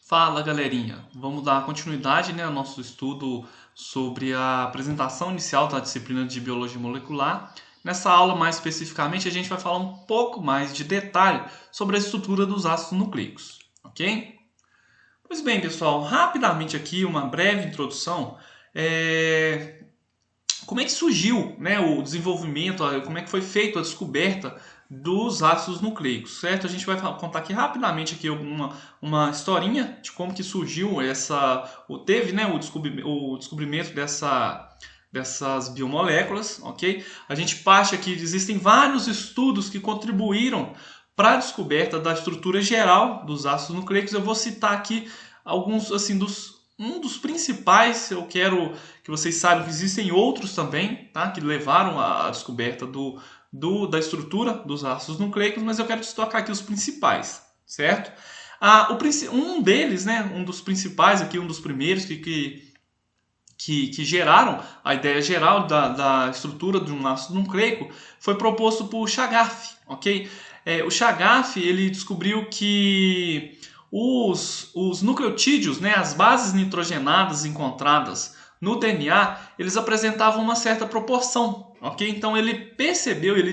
Fala galerinha, vamos dar continuidade ao nosso estudo sobre a apresentação inicial da disciplina de Biologia Molecular. Nessa aula, mais especificamente, a gente vai falar um pouco mais de detalhe sobre a estrutura dos ácidos nucleicos, ok? Pois bem, pessoal, rapidamente aqui uma breve introdução. Como é que surgiu, o desenvolvimento, como é que foi feita a descoberta dos ácidos nucleicos, certo? A gente vai contar aqui rapidamente aqui uma historinha de como que surgiu o descobrimento dessas biomoléculas, ok? A gente parte aqui, existem vários estudos que contribuíram para a descoberta da estrutura geral dos ácidos nucleicos. Eu vou citar aqui alguns, assim, um dos principais. Eu quero que vocês saibam que existem outros também, tá? Que levaram à descoberta da estrutura dos ácidos nucleicos, mas eu quero destacar aqui os principais, certo? Um deles, um dos principais aqui, um dos primeiros que geraram a ideia geral da estrutura de um ácido nucleico foi proposto por Chagaf, ok? O Chagaf, ele descobriu que os nucleotídeos, as bases nitrogenadas encontradas no DNA, eles apresentavam uma certa proporção, ok? Então ele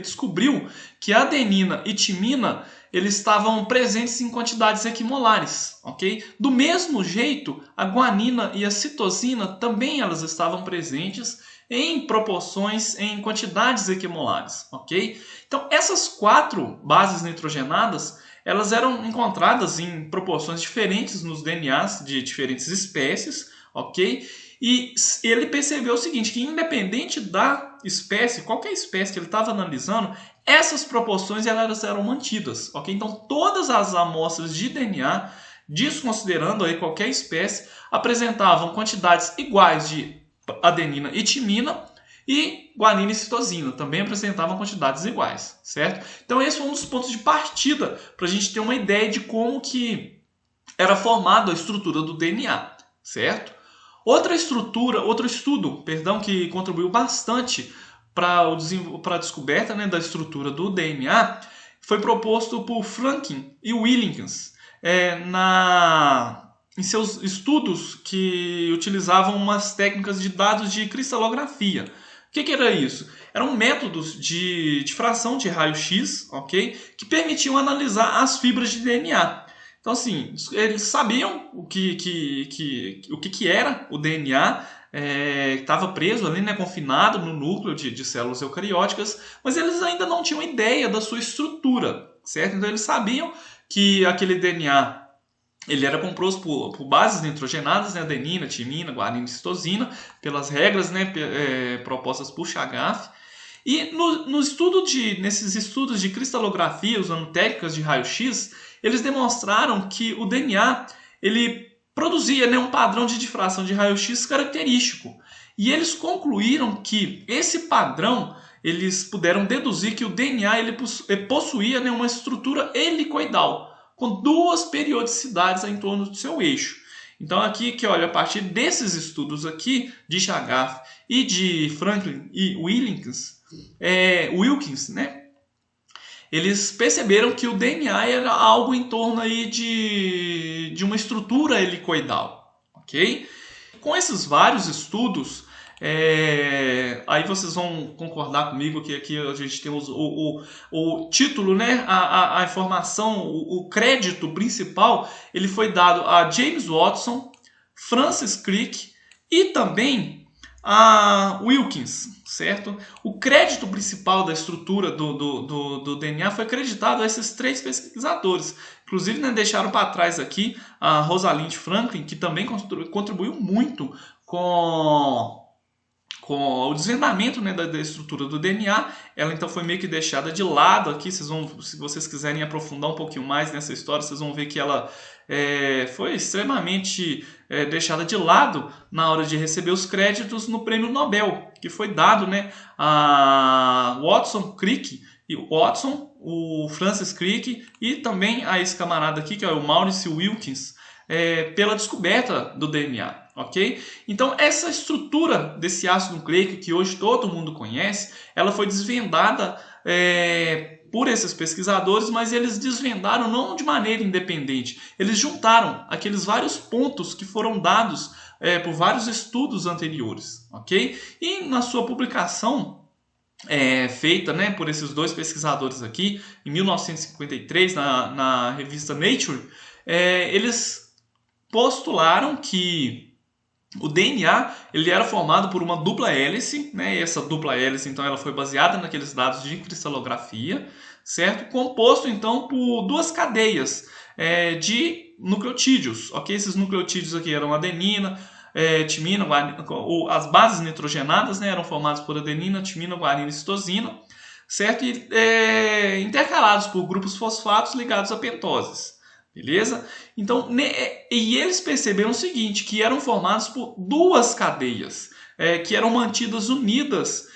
descobriu que a adenina e timina eles estavam presentes em quantidades equimolares, ok? Do mesmo jeito, a guanina e a citosina também elas estavam presentes em proporções, em quantidades equimolares, ok? Então essas quatro bases nitrogenadas elas eram encontradas em proporções diferentes nos DNAs de diferentes espécies, ok? E ele percebeu o seguinte, que independente da espécie, qualquer espécie que ele estava analisando, essas proporções elas eram mantidas, ok? Então todas as amostras de DNA, desconsiderando aí qualquer espécie, apresentavam quantidades iguais de adenina e timina, e guanina e citosina também apresentavam quantidades iguais, certo? Então esse foi um dos pontos de partida para a gente ter uma ideia de como que era formada a estrutura do DNA, certo? Outro estudo, que contribuiu bastante para a descoberta da estrutura do DNA foi proposto por Franklin e Wilkins em seus estudos que utilizavam umas técnicas de dados de cristalografia. O que era isso? Eram métodos de difração de raio-x, ok? Que permitiam analisar as fibras de DNA. Então, assim, eles sabiam o que era o DNA, estava preso ali, confinado no núcleo de células eucarióticas, mas eles ainda não tinham ideia da sua estrutura, certo? Então, eles sabiam que aquele DNA ele era composto por bases nitrogenadas, adenina, timina, guanina e citosina, pelas regras propostas por Chagaf. E nesses estudos de cristalografia, usando técnicas de raio-x, eles demonstraram que o DNA ele produzia um padrão de difração de raio-x característico. E eles concluíram que esse padrão, eles puderam deduzir que o DNA ele possuía uma estrutura helicoidal, com duas periodicidades em torno do seu eixo. Então aqui, a partir desses estudos aqui, de Chagaf e de Franklin e Wilkins, eles perceberam que o DNA era algo em torno aí de uma estrutura helicoidal, ok? Com esses vários estudos, aí vocês vão concordar comigo que aqui a gente tem o título, a informação, o crédito principal, ele foi dado a James Watson, Francis Crick e também a Wilkins, certo? O crédito principal da estrutura do DNA foi acreditado a esses três pesquisadores. Inclusive, deixaram para trás aqui a Rosalind Franklin, que também contribuiu muito com o desvendamento da estrutura do DNA. Ela então foi meio que deixada de lado aqui. Se vocês quiserem aprofundar um pouquinho mais nessa história, vocês vão ver que ela foi extremamente deixada de lado na hora de receber os créditos no prêmio Nobel, que foi dado a Watson, Crick e Watson, o Francis Crick e também a esse camarada aqui, que é o Maurice Wilkins, pela descoberta do DNA, ok? Então essa estrutura desse ácido nucleico que hoje todo mundo conhece, ela foi desvendada por esses pesquisadores, mas eles desvendaram não de maneira independente. Eles juntaram aqueles vários pontos que foram dados por vários estudos anteriores, ok? E na sua publicação feita, né, por esses dois pesquisadores aqui, em 1953, na revista Nature, eles postularam que o DNA ele era formado por uma dupla hélice, né? E essa dupla hélice então ela foi baseada naqueles dados de cristalografia, certo? Composto então por duas cadeias de nucleotídeos, ok? Esses nucleotídeos aqui eram adenina, timina, guanina, as bases nitrogenadas, né, eram formadas por adenina, timina, guanina e citosina, certo? E intercalados por grupos fosfatos ligados a pentoses. Beleza? Então, e eles perceberam o seguinte, que eram formados por duas cadeias, que eram mantidas unidas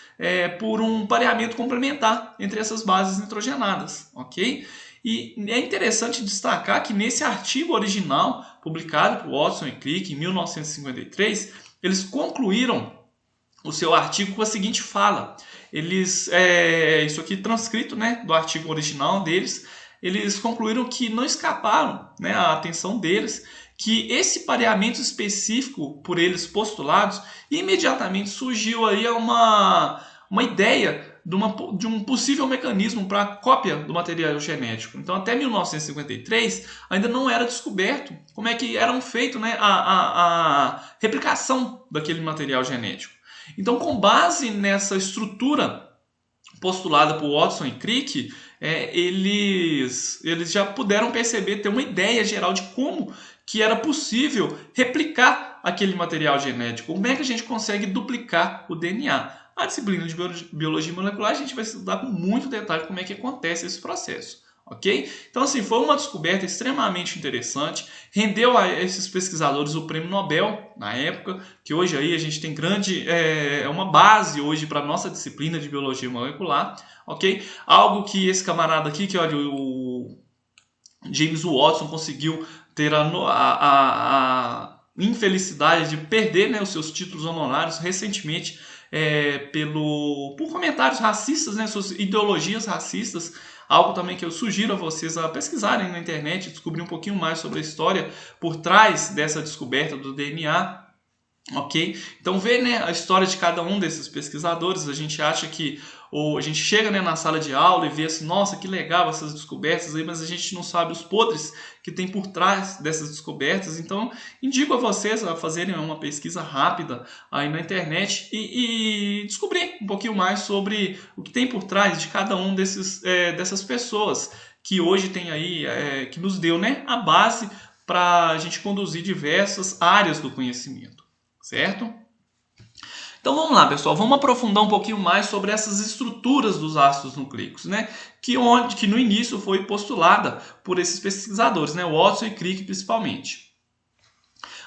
por um pareamento complementar entre essas bases nitrogenadas, ok? E é interessante destacar que nesse artigo original, publicado por Watson e Crick em 1953, eles concluíram o seu artigo com a seguinte fala. Eles, isso aqui transcrito, né, do artigo original deles, eles concluíram que não escaparam, né, a atenção deles, que esse pareamento específico por eles postulados, imediatamente surgiu aí uma ideia de um possível mecanismo para cópia do material genético. Então, até 1953, ainda não era descoberto como é que eram feito, né, a replicação daquele material genético. Então, com base nessa estrutura postulada por Watson e Crick, eles já puderam perceber, ter uma ideia geral de como que era possível replicar aquele material genético. Como é que a gente consegue duplicar o DNA? A disciplina de biologia molecular a gente vai estudar com muito detalhe como é que acontece esse processo. Ok? Então, assim, foi uma descoberta extremamente interessante, rendeu a esses pesquisadores o prêmio Nobel na época, que hoje aí a gente tem uma base hoje para a nossa disciplina de biologia molecular, ok? Algo que esse camarada aqui, que olha, o James Watson conseguiu ter a infelicidade de perder, né, os seus títulos honorários recentemente por comentários racistas, né, suas ideologias racistas. Algo também que eu sugiro a vocês a pesquisarem na internet e descobrir um pouquinho mais sobre a história por trás dessa descoberta do DNA, ok? Então, ver, né, a história de cada um desses pesquisadores, a gente acha que, ou a gente chega, né, na sala de aula e vê assim, nossa, que legal essas descobertas aí, mas a gente não sabe os podres que tem por trás dessas descobertas. Então, indico a vocês a fazerem uma pesquisa rápida aí na internet e descobrir um pouquinho mais sobre o que tem por trás de cada um dessas pessoas que hoje tem aí, que nos deu, né, a base para a gente conduzir diversas áreas do conhecimento. Certo? Então vamos lá, pessoal, vamos aprofundar um pouquinho mais sobre essas estruturas dos ácidos nucleicos, né? Que no início foi postulada por esses pesquisadores, né? Watson e Crick principalmente.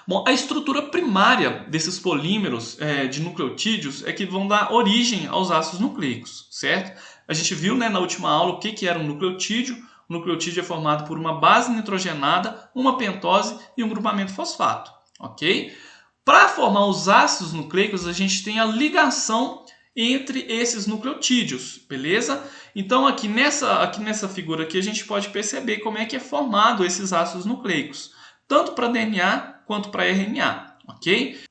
Bom, a estrutura primária desses polímeros de nucleotídeos é que vão dar origem aos ácidos nucleicos, certo? A gente viu, né, na última aula o que era um nucleotídeo. O nucleotídeo é formado por uma base nitrogenada, uma pentose e um grupamento fosfato, ok? Para formar os ácidos nucleicos, a gente tem a ligação entre esses nucleotídeos, beleza? Então, aqui nessa figura aqui, a gente pode perceber como é que é formado esses ácidos nucleicos, tanto para DNA quanto para RNA, ok?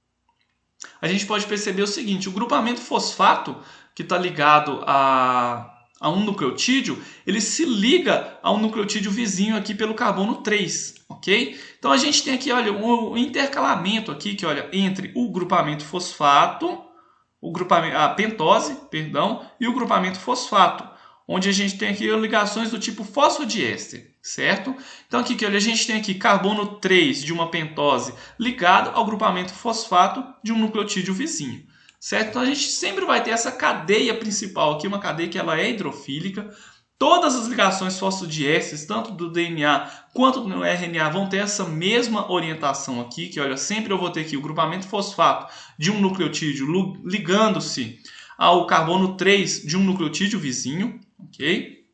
A gente pode perceber o seguinte, o grupamento fosfato, que está ligado a um nucleotídeo, ele se liga a um nucleotídeo vizinho aqui pelo carbono 3, ok? Então a gente tem aqui, olha, um intercalamento aqui, que olha, entre o grupamento fosfato, a pentose, perdão, e o grupamento fosfato, onde a gente tem aqui ligações do tipo fosfodiéster, certo? Então aqui, olha, a gente tem aqui carbono 3 de uma pentose ligado ao grupamento fosfato de um nucleotídeo vizinho. Certo? Então a gente sempre vai ter essa cadeia principal aqui, uma cadeia que ela é hidrofílica. Todas as ligações fosfodiésteres, tanto do DNA quanto do RNA, vão ter essa mesma orientação aqui, que olha, sempre eu vou ter aqui o grupamento fosfato de um nucleotídeo ligando-se ao carbono 3 de um nucleotídeo vizinho, ok?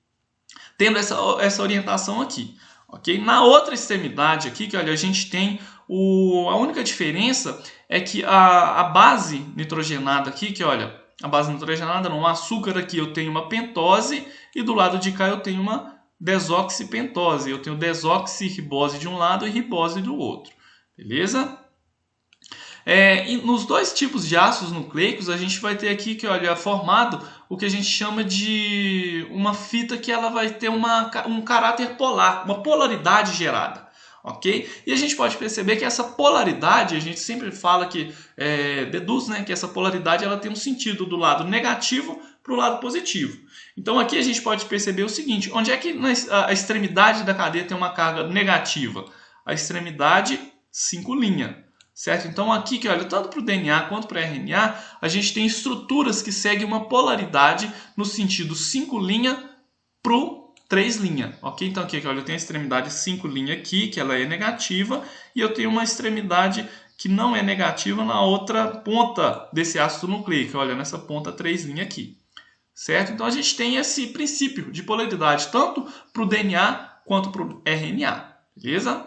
Tendo essa orientação aqui, ok? Na outra extremidade aqui, que olha, a gente tem a única diferença é que a base nitrogenada aqui, que olha, a base nitrogenada, no açúcar aqui eu tenho uma pentose e do lado de cá eu tenho uma desoxipentose. Eu tenho desoxirribose de um lado e ribose do outro. Beleza? E nos dois tipos de ácidos nucleicos, a gente vai ter aqui que, olha, formado o que a gente chama de uma fita que ela vai ter um caráter polar, uma polaridade gerada. Ok? E a gente pode perceber que essa polaridade, a gente sempre fala que, deduz, né, que essa polaridade ela tem um sentido do lado negativo para o lado positivo. Então aqui a gente pode perceber o seguinte, onde é que a extremidade da cadeia tem uma carga negativa? A extremidade 5' certo? Então aqui, que olha, tanto para o DNA quanto para o RNA, a gente tem estruturas que seguem uma polaridade no sentido 5' para o 3', ok? Então aqui, olha, eu tenho a extremidade 5' aqui, que ela é negativa, e eu tenho uma extremidade que não é negativa na outra ponta desse ácido nucleico, olha, nessa ponta 3' aqui, certo? Então a gente tem esse princípio de polaridade tanto para o DNA quanto para o RNA, beleza?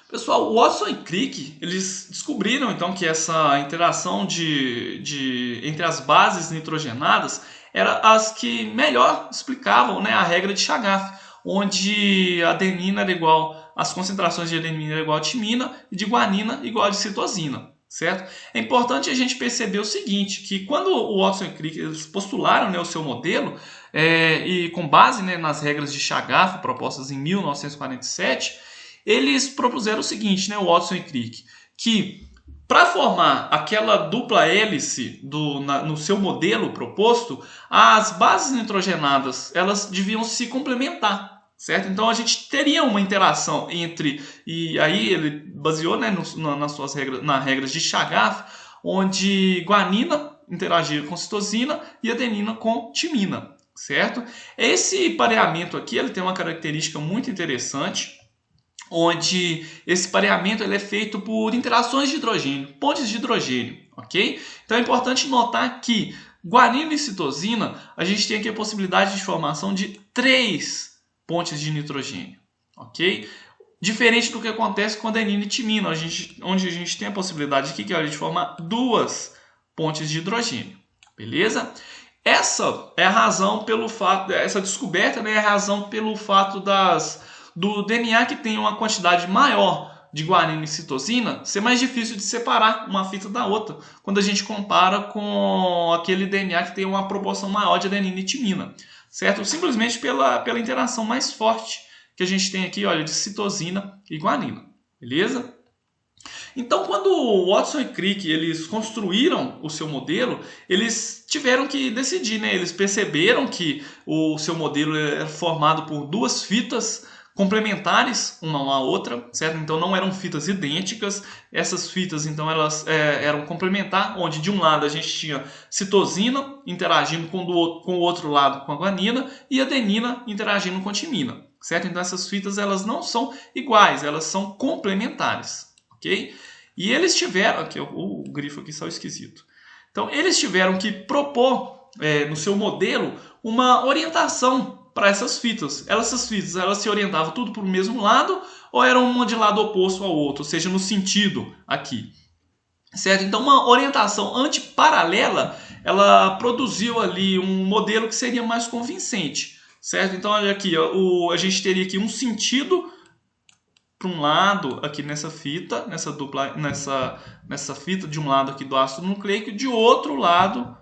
Pessoal, o Watson e Crick, eles descobriram então que essa interação entre as bases nitrogenadas era as que melhor explicavam, né, a regra de Chagall, onde a adenina era igual, as concentrações de adenina era igual a timina e de guanina igual a de citosina, certo? É importante a gente perceber o seguinte, que quando o Watson e Crick eles postularam, né, o seu modelo, e com base, né, nas regras de Chagall propostas em 1947, eles propuseram o seguinte, né, o Watson e Crick, que para formar aquela dupla hélice no seu modelo proposto, as bases nitrogenadas elas deviam se complementar, certo? Então a gente teria uma interação entre, e aí ele baseou, né, nas suas regras, nas regras de Chagall, onde guanina interagia com citosina e adenina com timina, certo? Esse pareamento aqui ele tem uma característica muito interessante, onde esse pareamento ele é feito por interações de hidrogênio, pontes de hidrogênio, ok? Então é importante notar que guanina e citosina, a gente tem aqui a possibilidade de formação de 3 pontes de nitrogênio, ok? Diferente do que acontece com adenina e timina, onde a gente tem a possibilidade aqui, que é de formar 2 pontes de hidrogênio, beleza? Essa é a razão pelo fato, essa descoberta, né, é a razão pelo fato do DNA que tem uma quantidade maior de guanina e citosina ser mais difícil de separar uma fita da outra, quando a gente compara com aquele DNA que tem uma proporção maior de adenina e timina, certo? Simplesmente pela interação mais forte que a gente tem aqui, olha, de citosina e guanina, beleza? Então, quando o Watson e Crick eles construíram o seu modelo, eles tiveram que decidir, né? Eles perceberam que o seu modelo era formado por 2 fitas complementares uma à outra, certo? Então não eram fitas idênticas. Essas fitas, então, elas eram complementares, onde de um lado a gente tinha citosina interagindo com o outro lado com a guanina e adenina interagindo com a timina, certo? Então essas fitas elas não são iguais, elas são complementares, ok? E eles tiveram, aqui o grifo aqui saiu esquisito. Então eles tiveram que propor no seu modelo uma orientação para essas fitas. Essas fitas elas se orientavam tudo para o mesmo lado ou eram uma de lado oposto ao outro, ou seja, no sentido aqui, certo? Então uma orientação antiparalela ela produziu ali um modelo que seria mais convincente, certo? Então olha aqui, a gente teria aqui um sentido para um lado aqui nessa fita, nessa fita de um lado aqui do ácido nucleico e de outro lado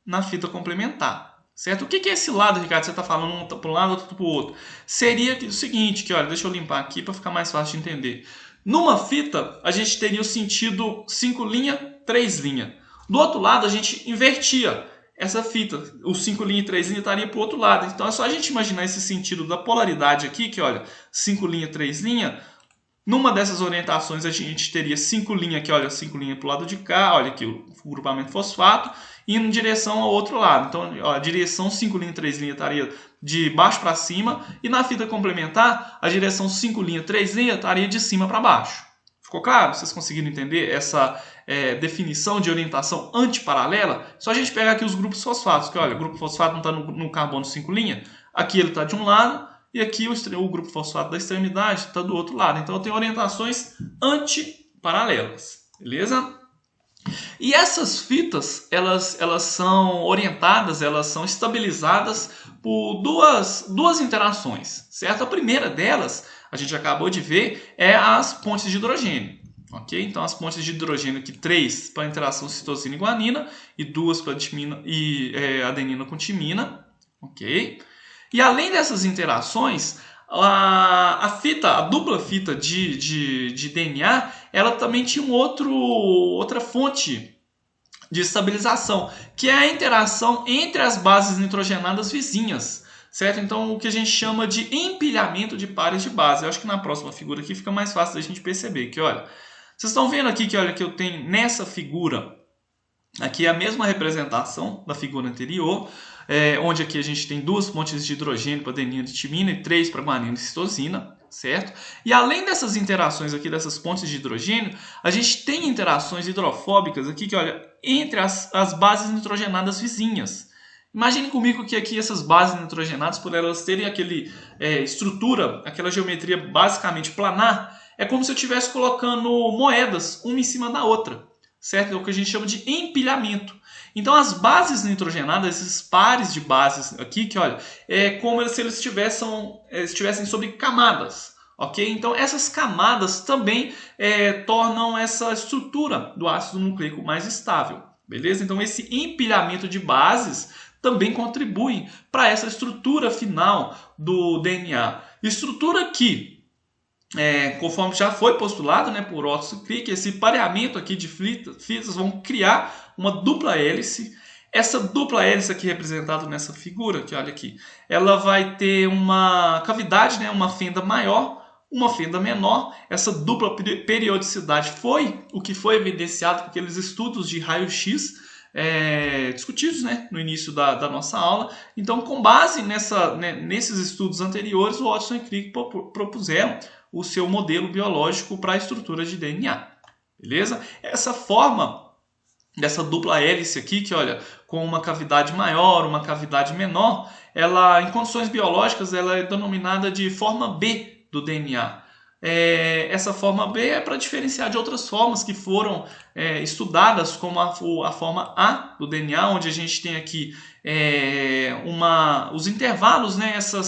na fita complementar. Certo? O que é esse lado, Ricardo? Você está falando um para um lado, outro para o outro. Seria o seguinte, que olha, deixa eu limpar aqui para ficar mais fácil de entender. Numa fita, a gente teria o sentido 5', 3'. Do outro lado, a gente invertia essa fita. O 5' e 3' estaria para o outro lado. Então é só a gente imaginar esse sentido da polaridade aqui, que olha, 5', 3'. Numa dessas orientações, a gente teria 5' aqui, olha, 5' para o lado de cá, olha aqui o grupamento fosfato, indo em direção ao outro lado. Então, ó, a direção 5', 3' estaria de baixo para cima, e na fita complementar, a direção 5', 3' estaria de cima para baixo. Ficou claro? Vocês conseguiram entender essa definição de orientação antiparalela? Só a gente pegar aqui os grupos fosfatos, que olha, o grupo fosfato não está no carbono 5', aqui ele está de um lado, e aqui o grupo fosfato da extremidade está do outro lado. Então eu tenho orientações antiparalela. paralelas, beleza? E essas fitas, elas são orientadas, elas são estabilizadas por duas interações, certo? A primeira delas, a gente acabou de ver, é as pontes de hidrogênio. Ok? Então, as pontes de hidrogênio aqui, 3 para interação citosina e guanina e 2 para adenina com timina. Ok? E além dessas interações, a dupla fita de DNA, ela também tinha outra fonte de estabilização, que é a interação entre as bases nitrogenadas vizinhas, certo? Então, o que a gente chama de empilhamento de pares de base. Eu acho que na próxima figura aqui fica mais fácil da gente perceber que, olha, vocês estão vendo aqui que, olha, que eu tenho nessa figura aqui a mesma representação da figura anterior, onde aqui a gente tem 2 pontes de hidrogênio para adenina e timina e 3 para guanina e citosina, certo? E além dessas interações aqui, dessas pontes de hidrogênio, a gente tem interações hidrofóbicas aqui, que, olha, entre as bases nitrogenadas vizinhas. Imagine comigo que aqui essas bases nitrogenadas, por elas terem estrutura, aquela geometria basicamente planar, é como se eu estivesse colocando moedas uma em cima da outra, certo? É o que a gente chama de empilhamento. Então, as bases nitrogenadas, esses pares de bases aqui, que, olha, é como se eles estivessem sobre camadas, ok? Então, essas camadas também tornam essa estrutura do ácido nucleico mais estável, beleza? Então, esse empilhamento de bases também contribui para essa estrutura final do DNA. Estrutura que, conforme já foi postulado, né, por Otto e Crick, esse pareamento aqui de fitas vão criar uma dupla hélice. Essa dupla hélice aqui representada nessa figura, que olha aqui, ela vai ter uma cavidade, né, uma fenda maior, uma fenda menor. Essa dupla periodicidade foi o que foi evidenciado por aqueles estudos de raio-x discutidos, né, no início da nossa aula. Então, com base nesses estudos anteriores, o Watson e Crick propuseram o seu modelo biológico para a estrutura de DNA. Beleza? Essa forma dessa dupla hélice aqui, que, olha, com uma cavidade maior, uma cavidade menor, ela, em condições biológicas, ela é denominada de forma B do DNA. Essa forma B é para diferenciar de outras formas que foram estudadas, como a forma A do DNA, onde a gente tem aqui os intervalos, né, essa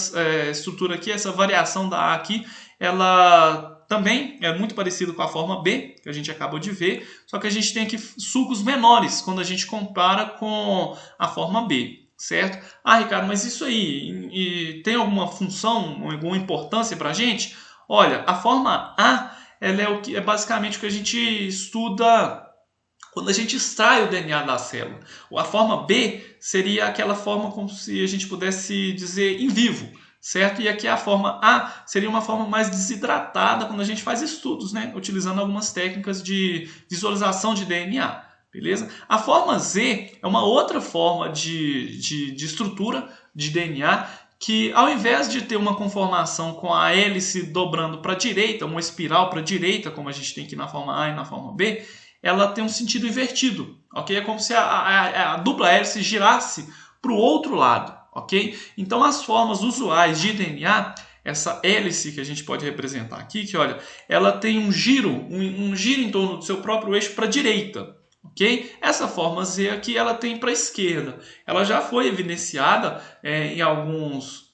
estrutura aqui, essa variação da A aqui, ela também é muito parecido com a forma B, que a gente acabou de ver, só que a gente tem aqui sulcos menores quando a gente compara com a forma B, certo? Ah, Ricardo, mas isso aí tem alguma função, alguma importância para a gente? Olha, a forma A, ela é basicamente o que a gente estuda quando a gente extrai o DNA da célula. A forma B seria aquela forma como se a gente pudesse dizer em vivo, certo? E aqui a forma A seria uma forma mais desidratada quando a gente faz estudos, né? Utilizando algumas técnicas de visualização de DNA, beleza? A forma Z é uma outra forma de estrutura de DNA que, ao invés de ter uma conformação com a hélice dobrando para a direita, uma espiral para a direita, como a gente tem aqui na forma A e na forma B, ela tem um sentido invertido, ok? É como se a dupla hélice girasse para o outro lado. Ok? Então, as formas usuais de DNA, essa hélice que a gente pode representar aqui, que, olha, ela tem um giro em torno do seu próprio eixo para a direita. Ok? Essa forma Z aqui, ela tem para a esquerda. Ela já foi evidenciada em alguns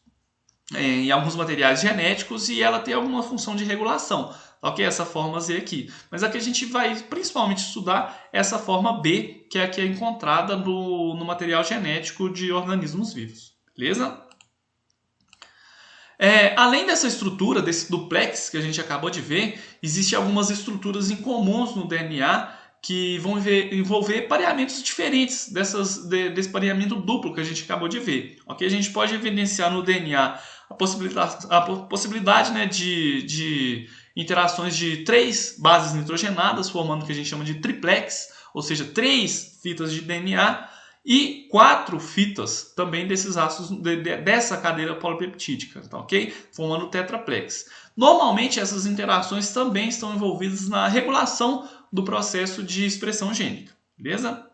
materiais genéticos e ela tem alguma função de regulação. Ok? Essa forma Z aqui. Mas aqui a gente vai principalmente estudar essa forma B, que é a que é encontrada no material genético de organismos vivos. Beleza? Além dessa estrutura, desse duplex que a gente acabou de ver, existem algumas estruturas incomuns no DNA que vão envolver pareamentos diferentes desse pareamento duplo que a gente acabou de ver. Okay? A gente pode evidenciar no DNA a possibilidade, né, de interações de 3 bases nitrogenadas, formando o que a gente chama de triplex, ou seja, 3 fitas de DNA, e 4 fitas também desses ácidos dessa cadeia polipeptídica, tá, ok? Formando o tetraplex. Normalmente essas interações também estão envolvidas na regulação do processo de expressão gênica, beleza?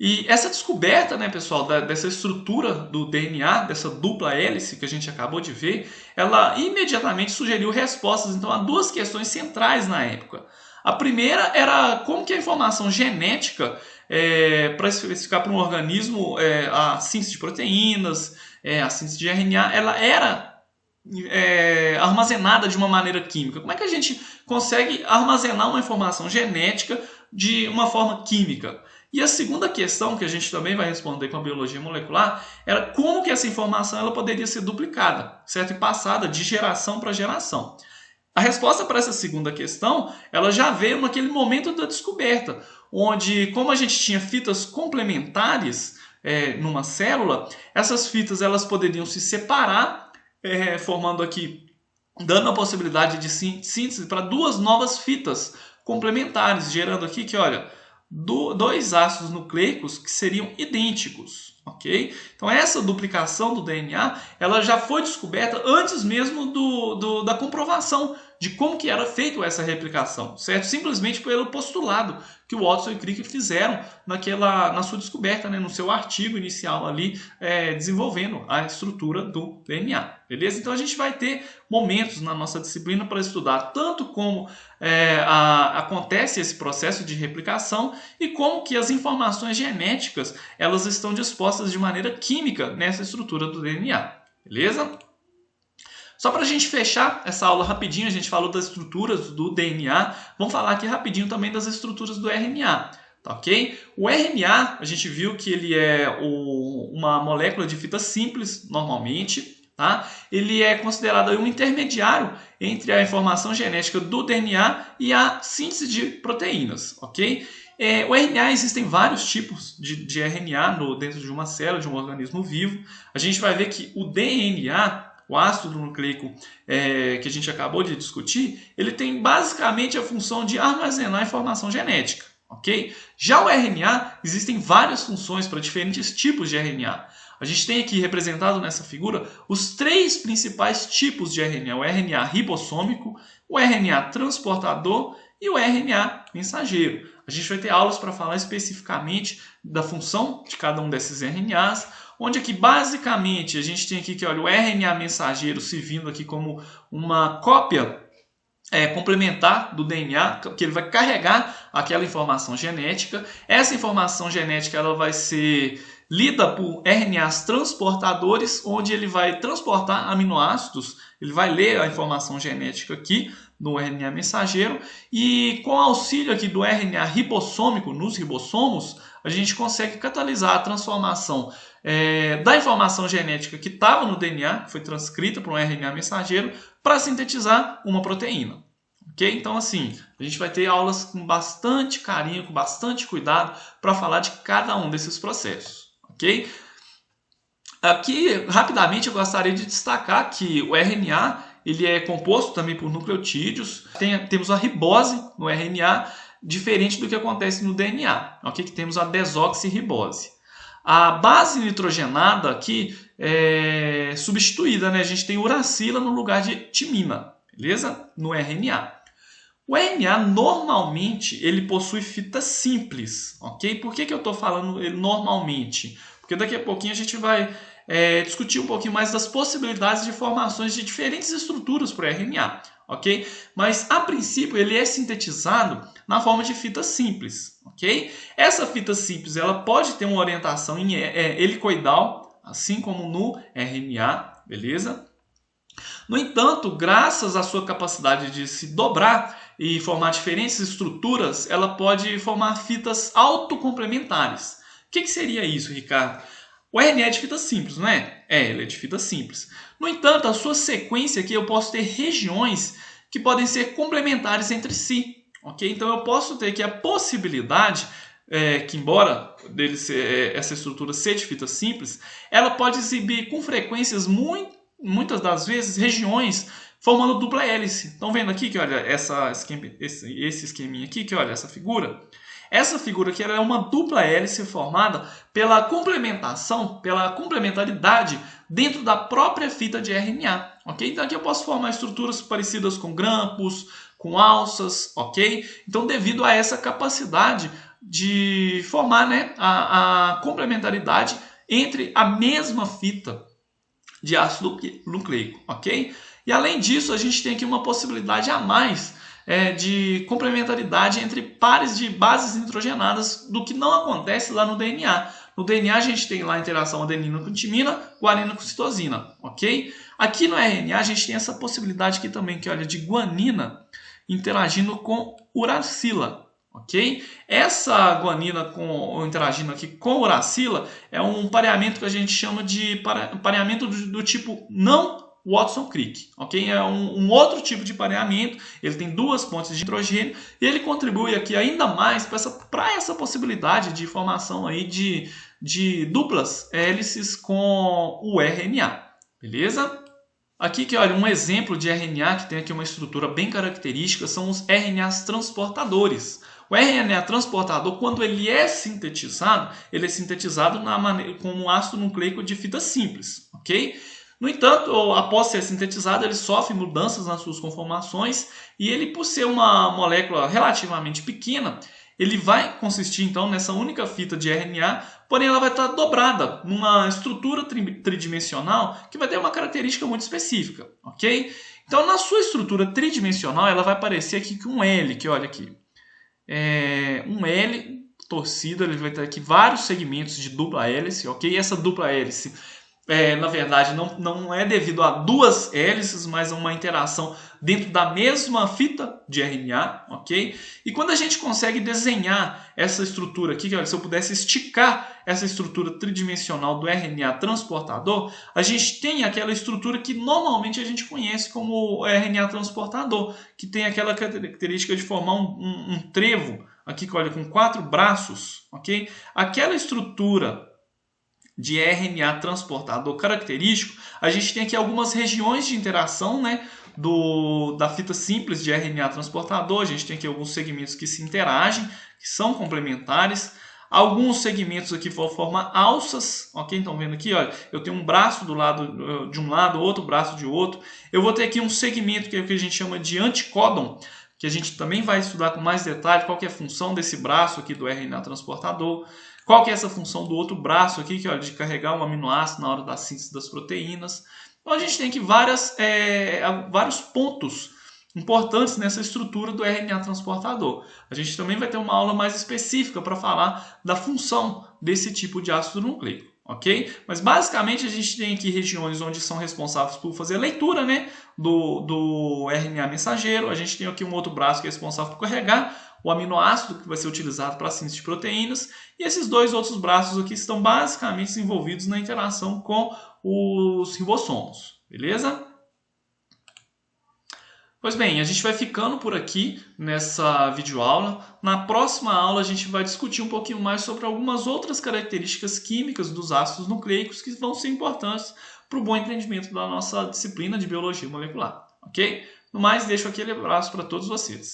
E essa descoberta, né, pessoal, dessa estrutura do DNA, dessa dupla hélice que a gente acabou de ver, ela imediatamente sugeriu respostas, então, a duas questões centrais na época. A primeira era como que a informação genética, para especificar para um organismo a síntese de proteínas, a síntese de RNA, ela era armazenada de uma maneira química. Como é que a gente consegue armazenar uma informação genética de uma forma química? E a segunda questão, que a gente também vai responder com a biologia molecular, era como que essa informação ela poderia ser duplicada, certo? E passada de geração para geração. A resposta para essa segunda questão, ela já veio naquele momento da descoberta, onde, como a gente tinha fitas complementares numa célula, essas fitas elas poderiam se separar, formando aqui, dando a possibilidade de síntese para duas novas fitas complementares, gerando aqui que, olha, dois ácidos nucleicos que seriam idênticos, ok? Então essa duplicação do DNA ela já foi descoberta antes mesmo da comprovação de como que era feita essa replicação, certo? Simplesmente pelo postulado que o Watson e Crick fizeram na sua descoberta, né, no seu artigo inicial ali, desenvolvendo a estrutura do DNA, beleza? Então a gente vai ter momentos na nossa disciplina para estudar tanto como acontece esse processo de replicação e como que as informações genéticas elas estão dispostas de maneira química nessa estrutura do DNA, beleza? Só para a gente fechar essa aula rapidinho, a gente falou das estruturas do DNA, vamos falar aqui rapidinho também das estruturas do RNA, tá ok? O RNA, a gente viu que ele é uma molécula de fita simples, normalmente, tá? Ele é considerado um intermediário entre a informação genética do DNA e a síntese de proteínas, ok? O RNA, existem vários tipos de RNA dentro de uma célula, de um organismo vivo. A gente vai ver que o DNA, o ácido nucleico que a gente acabou de discutir, ele tem basicamente a função de armazenar informação genética, ok? Já o RNA, existem várias funções para diferentes tipos de RNA. A gente tem aqui representado nessa figura os três principais tipos de RNA: o RNA ribossômico, o RNA transportador e o RNA mensageiro. A gente vai ter aulas para falar especificamente da função de cada um desses RNAs, onde aqui basicamente a gente tem aqui que, olha, o RNA mensageiro servindo aqui como uma cópia complementar do DNA, que ele vai carregar aquela informação genética. Essa informação genética ela vai ser lida por RNAs transportadores, onde ele vai transportar aminoácidos, ele vai ler a informação genética aqui no RNA mensageiro, e com o auxílio aqui do RNA ribossômico nos ribossomos, a gente consegue catalisar a transformação da informação genética que estava no DNA, que foi transcrita para um RNA mensageiro, para sintetizar uma proteína. Okay? Então, assim, a gente vai ter aulas com bastante carinho, com bastante cuidado, para falar de cada um desses processos. Okay? Aqui, rapidamente, eu gostaria de destacar que o RNA ele é composto também por nucleotídeos. Temos a ribose no RNA, diferente do que acontece no DNA, okay? Que temos a desoxirribose. A base nitrogenada aqui é substituída, né? A gente tem uracila no lugar de timina, beleza? No RNA. O RNA normalmente ele possui fita simples, ok? Por que eu estou falando ele normalmente? Porque daqui a pouquinho a gente vai discutir um pouquinho mais das possibilidades de formações de diferentes estruturas para o RNA, ok? Mas a princípio ele é sintetizado na forma de fita simples, ok? Essa fita simples ela pode ter uma orientação helicoidal, assim como no RNA, beleza? No entanto, graças à sua capacidade de se dobrar e formar diferentes estruturas, ela pode formar fitas autocomplementares. O que seria isso, Ricardo? O RNA é de fita simples, não é? Ele é de fita simples. No entanto, a sua sequência aqui eu posso ter regiões que podem ser complementares entre si. Okay? Então eu posso ter aqui a possibilidade que, embora essa estrutura seja de fita simples, ela pode exibir com frequências muitas das vezes regiões formando dupla hélice. Estão vendo aqui que olha esse esqueminha aqui, que olha essa figura? Essa figura aqui ela é uma dupla hélice formada pela complementação, pela complementaridade dentro da própria fita de RNA. Okay? Então aqui eu posso formar estruturas parecidas com grampos, com alças, ok? Então devido a essa capacidade de formar, né, a complementaridade entre a mesma fita de ácido nucleico, ok? E além disso, a gente tem aqui uma possibilidade a mais de complementaridade entre pares de bases nitrogenadas, do que não acontece lá no DNA. No DNA a gente tem lá a interação adenina com timina, guanina com citosina, ok? Aqui no RNA a gente tem essa possibilidade aqui também, que olha, de guanina interagindo com uracila, ok? Essa guanina interagindo aqui com uracila é um pareamento que a gente chama de pareamento do tipo não Watson-Crick, ok? É um outro tipo de pareamento, ele tem duas pontes de nitrogênio e ele contribui aqui ainda mais para essa possibilidade de formação aí de duplas hélices com o RNA, beleza? Aqui que olha um exemplo de RNA que tem aqui uma estrutura bem característica são os RNAs transportadores. O RNA transportador, quando ele é sintetizado como um ácido nucleico de fita simples, ok? No entanto, após ser sintetizado, ele sofre mudanças nas suas conformações e ele, por ser uma molécula relativamente pequena, ele vai consistir então nessa única fita de RNA, porém ela vai estar dobrada numa estrutura tridimensional que vai ter uma característica muito específica, ok? Então, na sua estrutura tridimensional, ela vai aparecer aqui com um L, que olha aqui, um L torcido, ele vai ter aqui vários segmentos de dupla hélice, ok? E essa dupla hélice, na verdade, não é devido a duas hélices, mas a uma interação dentro da mesma fita de RNA, ok? E quando a gente consegue desenhar essa estrutura aqui, se eu pudesse esticar essa estrutura tridimensional do RNA transportador, a gente tem aquela estrutura que normalmente a gente conhece como RNA transportador, que tem aquela característica de formar um trevo aqui, olha, com 4 braços, ok? Aquela estrutura de RNA transportador característico, a gente tem aqui algumas regiões de interação, né, da fita simples de RNA transportador. A gente tem aqui alguns segmentos que se interagem, que são complementares. Alguns segmentos aqui vão formar alças, ok? Então, vendo aqui, olha, eu tenho um braço de um lado, outro braço de outro. Eu vou ter aqui um segmento que é o que a gente chama de anticódon, que a gente também vai estudar com mais detalhe qual que é a função desse braço aqui do RNA transportador. Qual que é essa função do outro braço aqui, que é de carregar um aminoácido na hora da síntese das proteínas. Então a gente tem aqui vários pontos importantes nessa estrutura do RNA transportador. A gente também vai ter uma aula mais específica para falar da função desse tipo de ácido nucleico, ok? Mas basicamente a gente tem aqui regiões onde são responsáveis por fazer a leitura, né, do RNA mensageiro. A gente tem aqui um outro braço que é responsável por carregar o aminoácido que vai ser utilizado para a síntese de proteínas, e esses dois outros braços aqui estão basicamente envolvidos na interação com os ribossomos, beleza? Pois bem, a gente vai ficando por aqui nessa videoaula. Na próxima aula a gente vai discutir um pouquinho mais sobre algumas outras características químicas dos ácidos nucleicos que vão ser importantes para o bom entendimento da nossa disciplina de biologia molecular, ok? No mais, deixo aquele abraço para todos vocês.